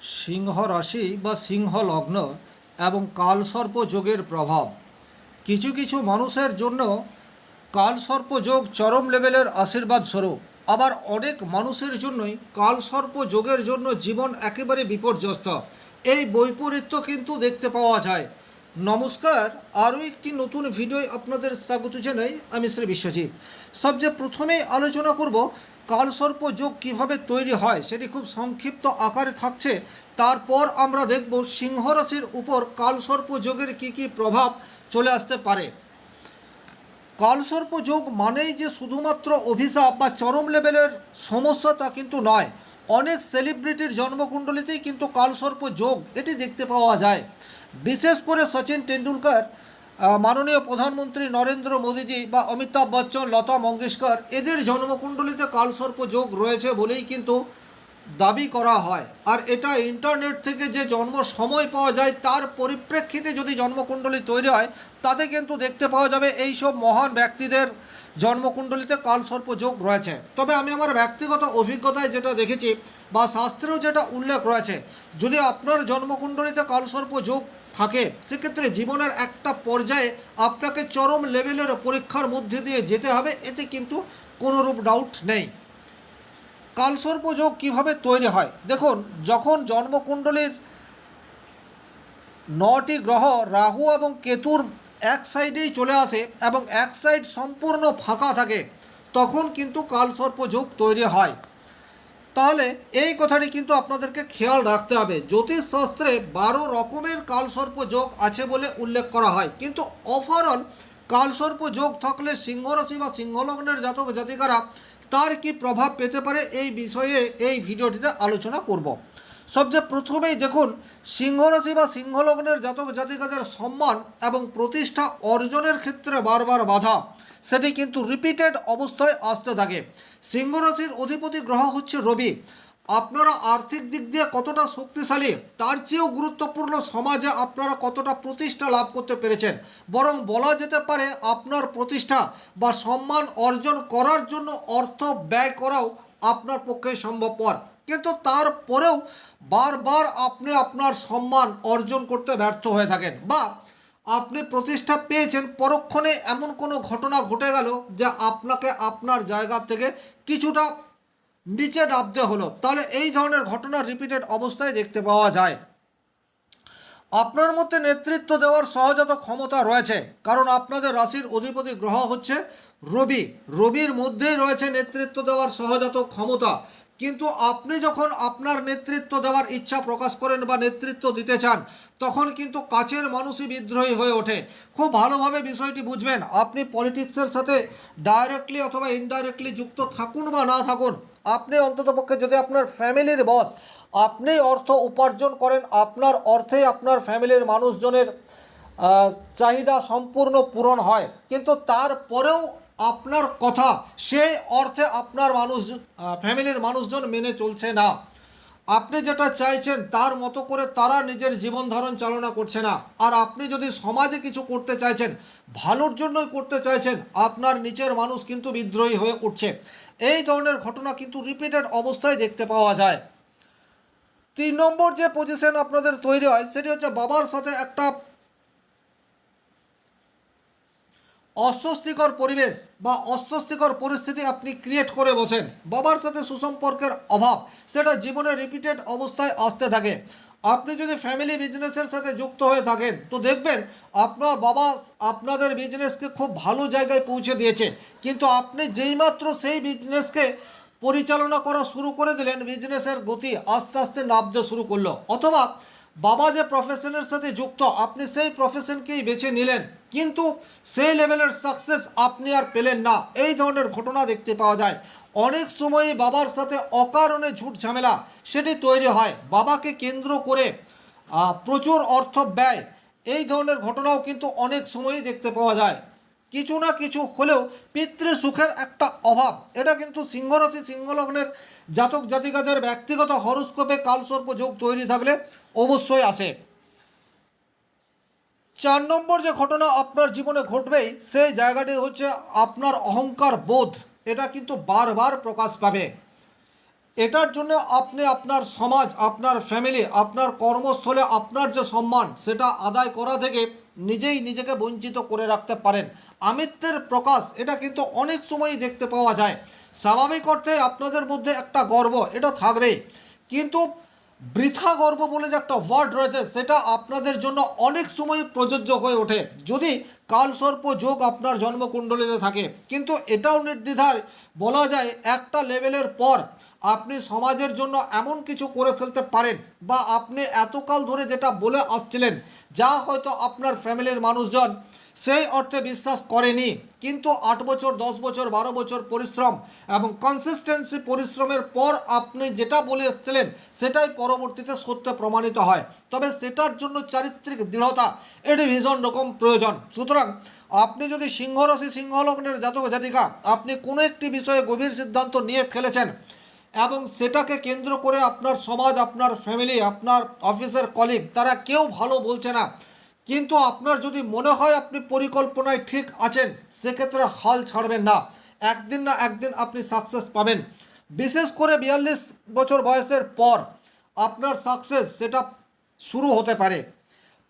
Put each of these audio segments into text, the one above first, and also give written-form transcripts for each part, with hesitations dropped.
সিংহ রাশি বা সিংহ লগ্ন এবং কালসর্প যোগের প্রভাব। কিছু কিছু মানুষের জন্য কালসর্প যোগ চরম লেভেলের আশীর্বাদ স্বরূপ, আবার অনেক মানুষের জন্যই কালসর্প যোগের জন্য জীবন একেবারে বিপর্যস্ত। এই বৈপরীত্য কিন্তু দেখতে পাওয়া যায়। নমস্কার, আরও একটি নতুন ভিডিও আপনাদের স্বাগত জানাই। আমি শ্রী বিশ্বজিৎ। সবচেয়ে প্রথমেই আলোচনা করব কালসর্প যোগ কীভাবে তৈরি হয়, সেটি খুব সংক্ষিপ্ত আকারে থাকছে। তারপর আমরা দেখব সিংহ রাশির উপর কালসর্প যোগের কী কী প্রভাব চলে আসতে পারে। কালসর্প যোগ মানেই যে শুধুমাত্র অভিশাপ বা চরম লেভেলের সমস্যা তা কিন্তু নয়। অনেক সেলিব্রিটির জন্মকুণ্ডলিতেই কিন্তু কালসর্প যোগ এটি দেখতে পাওয়া যায়। বিশেষ করে সচিন টেন্ডুলকার, মাননীয় প্রধানমন্ত্রী নরেন্দ্র মোদীজি বা অমিতাভ বচ্চন, লতা মঙ্গেশকর, এদের জন্মকুণ্ডলিতে কালসর্প যোগ রয়েছে বলেই কিন্তু দাবি করা হয়। আর এটা ইন্টারনেট থেকে যে জন্ম সময় পাওয়া যায় তার পরিপ্রেক্ষিতে যদি জন্মকুণ্ডলী তৈরি হয়, তাতে কিন্তু দেখতে পাওয়া যাবে এই সব মহান ব্যক্তিদের জন্মকুণ্ডলিতে কালসর্প যোগ রয়েছে। তবে আমি আমার ব্যক্তিগত অভিজ্ঞতায় যেটা দেখেছি বা শাস্ত্রেও যেটা উল্লেখ রয়েছে, যদি আপনার জন্মকুণ্ডলিতে কালসর্প যোগ থাকে, সেক্ষেত্রে জীবনের একটা পর্যায়ে আপনাকে চরম লেভেলের পরীক্ষার মধ্যে দিয়ে যেতে হবে, এতে কিন্তু কোনোরূপ ডাউট নেই। কালসর্প যোগ কীভাবে তৈরি হয় দেখুন, যখন জন্মকুণ্ডলীর 9টি গ্রহ রাহু এবং কেতুর এক সাইডেই চলে আসে এবং এক সাইড সম্পূর্ণ ফাঁকা থাকে, তখন কিন্তু কালসর্প যোগ তৈরি হয়। তাহলে এই কথাটি কিন্তু আপনাদেরকে খেয়াল রাখতে হবে। জ্যোতিষশাস্ত্রে 12 রকমের কালসর্প যোগ আছে বলে উল্লেখ করা হয়, কিন্তু ওভারঅল কালসর্প যোগ থাকলে সিংহরাশি বা সিংহলগ্নের জাতক জাতিকারা তার কি প্রভাব পেতে পারে, এই বিষয়ে এই ভিডিওটিতে আলোচনা করব। সবচেয়ে প্রথমেই দেখুন, সিংহরাশি বা সিংহলগ্নের জাতক জাতিকাদের সম্মান এবং প্রতিষ্ঠা অর্জনের ক্ষেত্রে বারবার বাধা, সেটি কিন্তু রিপিটেড অবস্থায় আসতে থাকে। সিংহরাশির অধিপতি গ্রহ হচ্ছে রবি। আপনারা আর্থিক দিক দিয়ে কতটা শক্তিশালী, তার চেয়েও গুরুত্বপূর্ণ সমাজে আপনারা কতটা প্রতিষ্ঠা লাভ করতে পেরেছেন। বরং বলা যেতে পারে আপনার প্রতিষ্ঠা বা সম্মান অর্জন করার জন্য অর্থ ব্যয় করাও আপনার পক্ষে সম্ভবপর, কিন্তু তারপরেও বারবার আপনি আপনার সম্মান অর্জন করতে ব্যর্থ হয়ে থাকেন, বা আপনি প্রতিষ্ঠা পেয়েছেন, পরক্ষণে এমন কোনো ঘটনা ঘটে গেল যে আপনাকে আপনার জায়গা থেকে কিছুটা নিচে নামতে হলো। তাহলে এই ধরনের ঘটনা রিপিটেড অবস্থায় দেখতে পাওয়া যায়। আপনার মধ্যে নেতৃত্ব দেওয়ার সহজাত ক্ষমতা রয়েছে, কারণ আপনাদের রাশির অধিপতি গ্রহ হচ্ছে রবি। রবির মধ্যেই রয়েছে নেতৃত্ব দেওয়ার সহজাত ক্ষমতা। কিন্তু আপনি যখন আপনার নেতৃত্ব দেওয়ার ইচ্ছা প্রকাশ করেন বা নেতৃত্ব দিতে চান, তখন কিন্তু কাছের মানুষই বিদ্রোহী হয়ে ওঠে। খুব ভালোভাবে বিষয়টি বুঝবেন। আপনি পলিটিক্সের সাথে ডাইরেক্টলি অথবা ইনডাইরেক্টলি যুক্ত থাকুন বা না থাকুন, আপনি অন্ততপক্ষে যদি আপনার ফ্যামিলির বস, আপনি অর্থ উপার্জন করেন, আপনার অর্থেই আপনার ফ্যামিলির মানুষজনের চাহিদা সম্পূর্ণ পূরণ হয়, কিন্তু তারপরেও আপনার কথা সেই অর্থে আপনার ফ্যামিলির মানুষজন মেনে চলছে না। আপনি যেটা চাইছেন তার মতো করে তারা নিজের জীবন ধারণ চালনা করছে না। আর আপনি যদি সমাজে কিছু করতে চাইছেন, ভালোর জন্যই করতে চাইছেন, আপনার নিচের মানুষ কিন্তু বিদ্রোহী হয়ে উঠছে। এই ধরনের ঘটনা কিন্তু রিপিটেড অবস্থায় দেখতে পাওয়া যায়। 3 নম্বর যে পজিশন আপনাদের তৈরি হয়, সেটি হচ্ছে বাবার সাথে একটা অস্বস্তিকর পরিবেশ বা অস্বস্তিকর পরিস্থিতি আপনি ক্রিয়েট করে বসেন। বাবার সাথে সুসম্পর্কের অভাব, সেটা জীবনে রিপিটেড অবস্থায় আসতে থাকে। আপনি যদি ফ্যামিলি বিজনেসের সাথে যুক্ত হয়ে থাকেন, তো দেখবেন আপনার বাবা আপনাদের বিজনেসকে খুব ভালো জায়গায় পৌঁছে দিয়েছে, কিন্তু আপনি যেইমাত্র সেই বিজনেসকে পরিচালনা করা শুরু করে দিলেন, বিজনেসের গতি আস্তে আস্তে নামতে শুরু করলো। অথবা বাবা যে প্রফেশনের সাথে যুক্ত, আপনি সেই প্রফেশনকেই বেছে নিলেন, কিন্তু সেই লেভেলের সাকসেস আপনি আর পেলেন না। এই ধরনের ঘটনা দেখতে পাওয়া যায়। অনেক সময়ই বাবার সাথে অকারণে ঝুট ঝামেলা সেটি তৈরি হয়, বাবাকে কেন্দ্র করে প্রচুর অর্থ ব্যয়, এই ধরনের ঘটনাও কিন্তু অনেক সময়ই দেখতে পাওয়া যায়। কিছু না কিছু হলেও পিতৃসুখের একটা অভাব, এটা কিন্তু সিংহরাশি সিংহলগ্নের জাতক জাতিকাদের ব্যক্তিগত হরোস্কোপে কালসর্প যোগ তৈরি থাকলে অবশ্যই আসে। 4 নম্বর যে ঘটনা আপনার জীবনে ঘটবেই, সেই জায়গাটি হচ্ছে আপনার অহংকার বোধ। এটা কিন্তু বারবার প্রকাশ পাবে। এটার জন্য আপনি আপনার সমাজ, আপনার ফ্যামিলি, আপনার কর্মস্থলে আপনার যে সম্মান সেটা আদায় করা থেকে নিজেই নিজেকে বঞ্চিত করে রাখতে পারেন। আমিত্বের প্রকাশ এটা কিন্তু অনেক সময়ই দেখতে পাওয়া যায়। স্বাভাবিক অর্থে আপনাদের মধ্যে একটা গর্ব এটা থাকবেই, কিন্তু বৃথা গর্ব বলে যে একটা ওয়ার্ড রয়েছে সেটা আপনাদের জন্য অনেক সময় প্রযোজ্য হয়ে ওঠে যদি কালসর্প যোগ আপনার জন্মকুণ্ডলিতে থাকে। কিন্তু এটাও নির্দ্বিধায় বলা যায় একটা লেভেলের পর আপনি সমাজের জন্য এমন কিছু করে ফেলতে পারেন, বা আপনি এতকাল ধরে যেটা বলে আসছিলেন যা হয়তো আপনার ফ্যামিলির মানুষজন সেই অর্থে বিশ্বাস করেনি, কিন্তু 8 বছর 10 বছর 12 বছর পরিশ্রম এবং কনসিস্টেন্সি পরিশ্রমের পর আপনি যেটা বলে এসেছিলেন সেটাই পরবর্তীতে সত্য প্রমাণিত হয়। তবে সেটার জন্য চারিত্রিক দৃঢ়তা এটি ভীষণ রকম প্রয়োজন। সুতরাং আপনি যদি সিংহরাশি সিংহলগ্নের জাতক জাতিকা আপনি কোনো একটি বিষয়ে গভীর সিদ্ধান্ত নিয়ে ফেলেছেন এবং সেটাকে কেন্দ্র করে আপনার সমাজ, আপনার ফ্যামিলি, আপনার অফিসের কলিগ তারা কেউ ভালো বলছে না, কিন্তু আপনার যদি মনে হয় আপনি পরিকল্পনায় ঠিক আছেন, সেক্ষেত্রে হাল ছাড়বেন না। একদিন না একদিন আপনি সাকসেস পাবেন। বিশেষ করে 42 বছর বয়সের পর আপনার সাকসেস সেটা শুরু হতে পারে।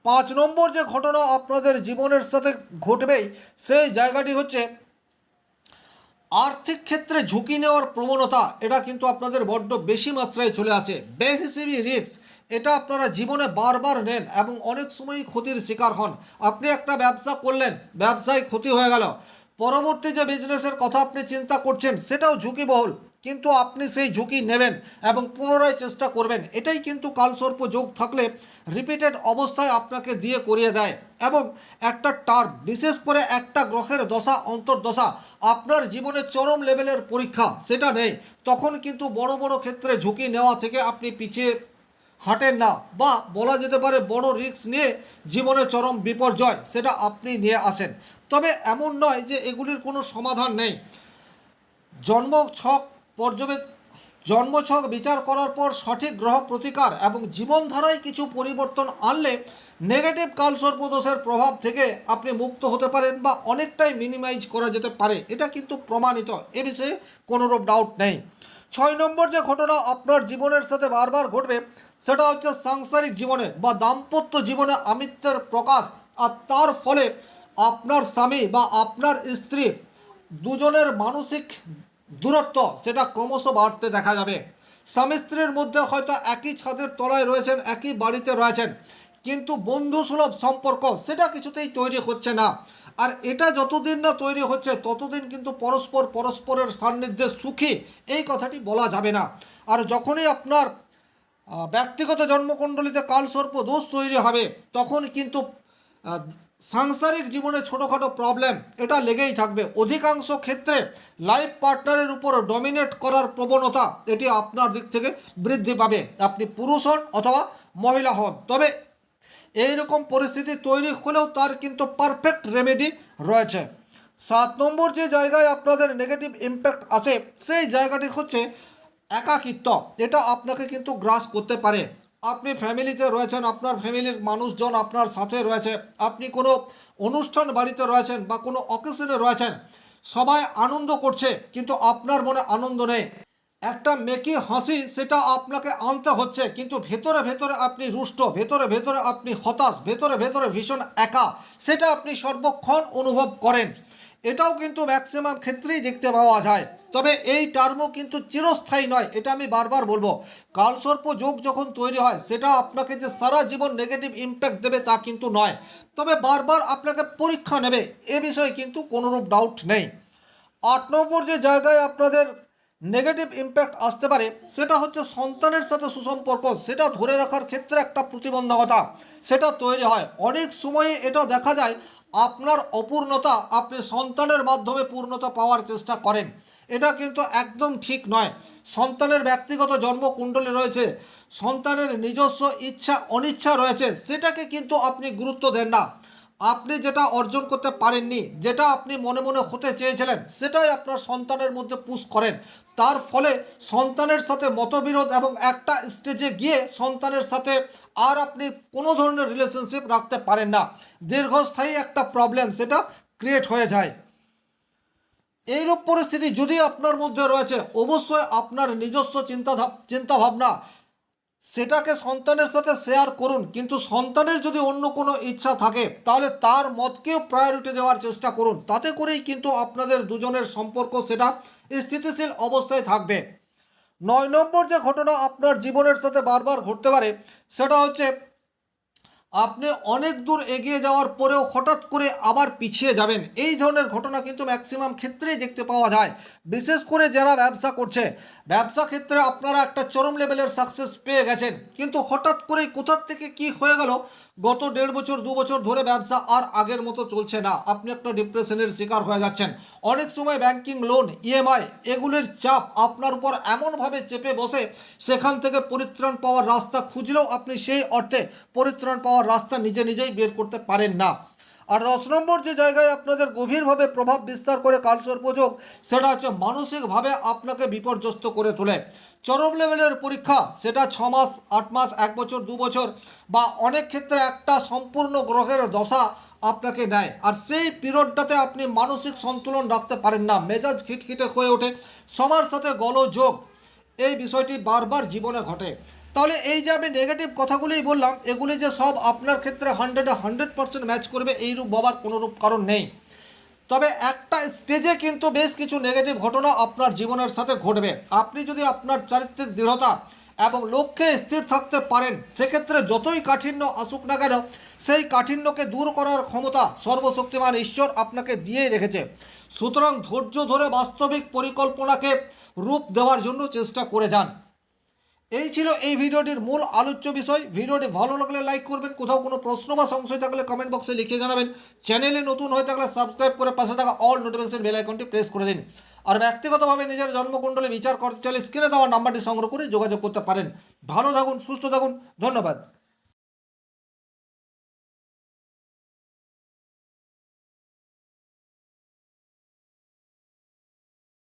5 নম্বর যে ঘটনা আপনাদের জীবনের সাথে ঘটবেই সেই জায়গাটি হচ্ছে আর্থিক ক্ষেত্রে ঝুঁকি নেওয়ার প্রবণতা। এটা কিন্তু আপনাদের বড্ড বেশি মাত্রায় চলে আসে। বেহিসেবি রিস্ক এটা আপনারা জীবনে বারবার নেন এবং অনেক সময়ই ক্ষতির শিকার হন। আপনি একটা ব্যবসা করলেন, ব্যবসায় ক্ষতি হয়ে গেল, পরবর্তী যে বিজনেসের কথা আপনি চিন্তা করছেন সেটাও ঝুঁকিবহুল, কিন্তু আপনি সেই ঝুঁকি নেবেন এবং পুনরায় চেষ্টা করবেন। এটাই কিন্তু কালসর্প যোগ থাকলে রিপিটেড অবস্থায় আপনাকে দিয়ে করিয়ে দেয়। এবং একটা টার্ম, বিশেষ করে একটা গ্রহের দশা অন্তর্দশা আপনার জীবনে চরম লেভেলের পরীক্ষা সেটা নেই, তখন কিন্তু বড় বড় ক্ষেত্রে ঝুঁকি নেওয়া থেকে আপনি পিছিয়ে হাঁটেন না, বা বলা যেতে পারে বড় রিস্ক নিয়ে জীবনে চরম বিপর্যয় সেটা আপনি নিয়ে আসেন। তবে এমন নয় যে এগুলির কোনো সমাধান নেই। জন্মছক জন্মছক বিচার করার পর সঠিক গ্রহ প্রতিকার এবং জীবনধারায় কিছু পরিবর্তন আনলে নেগেটিভ কালসর্পদোষের প্রভাব থেকে আপনি মুক্ত হতে পারেন, বা অনেকটাই মিনিমাইজ করা যেতে পারে। এটা কিন্তু প্রমাণিত, এ বিষয়ে কোনোরূপ ডাউট নেই। 6 নম্বর যে ঘটনা আপনার জীবনের সাথে বারবার ঘটবে সেটা হচ্ছে সাংসারিক জীবনে বা দাম্পত্য জীবনে আমিত্বের প্রকাশ, আর তার ফলে আপনার স্বামী বা আপনার স্ত্রী দুজনের মানসিক দূরত্ব সেটা ক্রমশ বাড়তে দেখা যাবে। স্বামী স্ত্রীর মধ্যে হয়তো একই ছাদের তলায় রয়েছেন, একই বাড়িতে রয়েছেন, কিন্তু বন্ধুসুলভ সম্পর্ক সেটা কিছুতেই তৈরি হচ্ছে না। আর এটা যতদিন না তৈরি হচ্ছে ততদিন কিন্তু পরস্পর পরস্পরের সান্নিধ্যে সুখী এই কথাটি বলা যাবে না। আর যখনই আপনার ব্যক্তিগত জন্মকুণ্ডলিতে কালসর্প দোষ তৈরি হবে তখন কিন্তু আহ, সাংসারিক জীবনে ছোটোখাটো প্রবলেম এটা লেগেই থাকবে। অধিকাংশ ক্ষেত্রে লাইফ পার্টনারের উপর ডমিনেট করার প্রবণতা এটি আপনার দিক থেকে বৃদ্ধি পাবে, আপনি পুরুষ হন অথবা মহিলা হন। তবে এই রকম পরিস্থিতি তৈরি হলেও তার কিন্তু পারফেক্ট রেমেডি রয়েছে। 7 নম্বর যে জায়গায় আপনাদের নেগেটিভ ইম্প্যাক্ট আসে সেই জায়গাটি হচ্ছে একাকিত্ব। এটা আপনাকে কিন্তু গ্রাস করতে পারে। আপনি ফ্যামিলিতে রয়েছেন, আপনার ফ্যামিলির মানুষজন আপনার সাথে রয়েছে, আপনি কোনো অনুষ্ঠান বাড়িতে রয়েছেন বা কোনো অকেশনে রয়েছেন, সবাই আনন্দ করছে কিন্তু আপনার মনে আনন্দ নেই। একটা মেকি হাসি সেটা আপনাকে আনতে হচ্ছে, কিন্তু ভেতরে ভেতরে আপনি রুষ্ট, ভেতরে ভেতরে আপনি হতাশ, ভেতরে ভেতরে ভীষণ একা, সেটা আপনি সর্বক্ষণ অনুভব করেন। এটাও কিন্তু ম্যাক্সিমাম ক্ষেত্রেই দেখতে পাওয়া যায়। তবে এই টার্মও কিন্তু চিরস্থায়ী নয়, এটা আমি বারবার বলবো। কালসর্প যোগ যখন তৈরি হয় সেটা আপনাকে যে সারা জীবন নেগেটিভ ইম্প্যাক্ট দেবে তা কিন্তু নয়, তবে বারবার আপনাকে পরীক্ষা নেবে, এ বিষয়ে কিন্তু কোনোরূপ ডাউট নেই। 8 নম্বর যে জায়গায় আপনাদের নেগেটিভ ইম্প্যাক্ট আসতে পারে সেটা হচ্ছে সন্তানের সাথে সুসম্পর্ক সেটা ধরে রাখার ক্ষেত্রে একটা প্রতিবন্ধকতা সেটা তৈরি হয়। অনেক সময়ে এটা দেখা যায় আপনার অপূর্ণতা আপনি সন্তানের মাধ্যমে পূর্ণতা পাওয়ার চেষ্টা করেন, এটা কিন্তু একদম ঠিক নয়। সন্তানের ব্যক্তিগত জন্মকুণ্ডলী রয়েছে, সন্তানের নিজস্ব ইচ্ছা অনিচ্ছা রয়েছে, সেটাকে কিন্তু আপনি গুরুত্ব দেন না। আপনি যেটা অর্জন করতে পারেননি, যেটা আপনি মনে মনে হতে চেয়েছিলেন সেটাই আপনার সন্তানের মধ্যে পুশ করেন। তার ফলে সন্তানের সাথে মতবিরোধ এবং একটা স্টেজে গিয়ে সন্তানের সাথে আর আপনি কোনো ধরনের রিলেশনশিপ রাখতে পারেন না, দীর্ঘস্থায়ী একটা প্রবলেম সেটা ক্রিয়েট হয়ে যায়। এইরূপ পরিস্থিতি যদি আপনার মধ্যে রয়েছে, অবশ্যই আপনার নিজস্ব চিন্তা ভাবনা সেটাকে সন্তানের সাথে শেয়ার করুন, কিন্তু সন্তানের যদি অন্য কোনো ইচ্ছা থাকে তাহলে তার মতকেও প্রায়োরিটি দেওয়ার চেষ্টা করুন। তাতে করেই কিন্তু আপনাদের দুজনের সম্পর্ক সেটা স্থিতিশীল অবস্থায় থাকবে। 9 নম্বর যে ঘটনা আপনার জীবনের সাথে বারবার ঘটতে পারে সেটা হচ্ছে আপনি অনেক দূর এগিয়ে যাওয়ার পরেও হঠাৎ করে আবার পিছিয়ে যাবেন। এই ধরনের ঘটনা কিন্তু ম্যাক্সিমাম ক্ষেত্রেই দেখতে পাওয়া যায়। বিশেষ করে যারা ব্যবসা করছে, ব্যবসা ক্ষেত্রে আপনারা একটা চরম লেভেলের সাকসেস পেয়ে গেছেন, কিন্তু হঠাৎ করেই কোথার থেকে কি হয়ে গেল, গত 1.5 বছর 2 বছর ধরে ব্যবসা আর আগের মতো চলছে না, আপনি একটা ডিপ্রেশনের শিকার হয়ে যাচ্ছেন। অনেক সময় ব্যাংকিং লোন, ইএমআই এগুলির চাপ আপনার উপর এমনভাবে চেপে বসে সেখান থেকে পরিত্রাণ পাওয়ার রাস্তা খুঁজলেও আপনি সেই অর্থে পরিত্রাণ পাওয়ার রাস্তা নিজেই বের করতে পারেন না। আর 10 নম্বর যে জায়গায় আপনাদের গভীরভাবে প্রভাব বিস্তার করে কালসর্পযোগ, সেটা হচ্ছে মানসিকভাবে আপনাকে বিপর্যস্ত করে তোলে। চরম লেভেলের পরীক্ষা, সেটা 6 মাস 8 মাস 1 বছর 2 বছর বা অনেক ক্ষেত্রে একটা সম্পূর্ণ গ্রহের দশা আপনাকে নেয়, আর সেই পিরিয়ডটাতে আপনি মানসিক সন্তুলন রাখতে পারেন না, মেজাজ খিটখিটে হয়ে ওঠে, সবার সাথে গোলযোগ, এই বিষয়টি বারবার জীবনে ঘটে। তাহলে এই যে আমি নেগেটিভ কথাগুলিই বললাম, এগুলি যে সব আপনার ক্ষেত্রে 100% ম্যাচ করবে এইরূপ ভাবার কোনোরূপ কারণ নেই। তবে একটা স্টেজে কিন্তু বেশ কিছু নেগেটিভ ঘটনা আপনার জীবনের সাথে ঘটবে। আপনি যদি আপনার চারিত্রিক দৃঢ়তা এবং লক্ষ্যে স্থির থাকতে পারেন, সেক্ষেত্রে যতই কাঠিন্য আসুক না কেন, সেই কাঠিন্যকে দূর করার ক্ষমতা সর্বশক্তিমান ঈশ্বর আপনাকে দিয়েই রেখেছে। সুতরাং ধৈর্য ধরে বাস্তবিক পরিকল্পনাকে রূপ দেওয়ার জন্য চেষ্টা করে যান। এই ছিল এই ভিডিওটির মূল আলোচ্য বিষয়। ভিডিওটি ভালো লাগলে লাইক করবেন, কোথাও কোনো প্রশ্ন বা সংশয় থাকলে কমেন্ট বক্সে লিখে জানাবেন। চ্যানেলে নতুন হয়ে থাকলে সাবস্ক্রাইব করে পাশে থাকা অল নোটিফিকেশন বেল আইকনটি প্রেস করে দিন। আর ব্যক্তিগতভাবে নিজের জন্মকুণ্ডলী বিচার করতে চাইলে স্ক্রিনে দেওয়া নাম্বারটি সংগ্রহ করে যোগাযোগ করতে পারেন। ভালো থাকুন, সুস্থ থাকুন, ধন্যবাদ।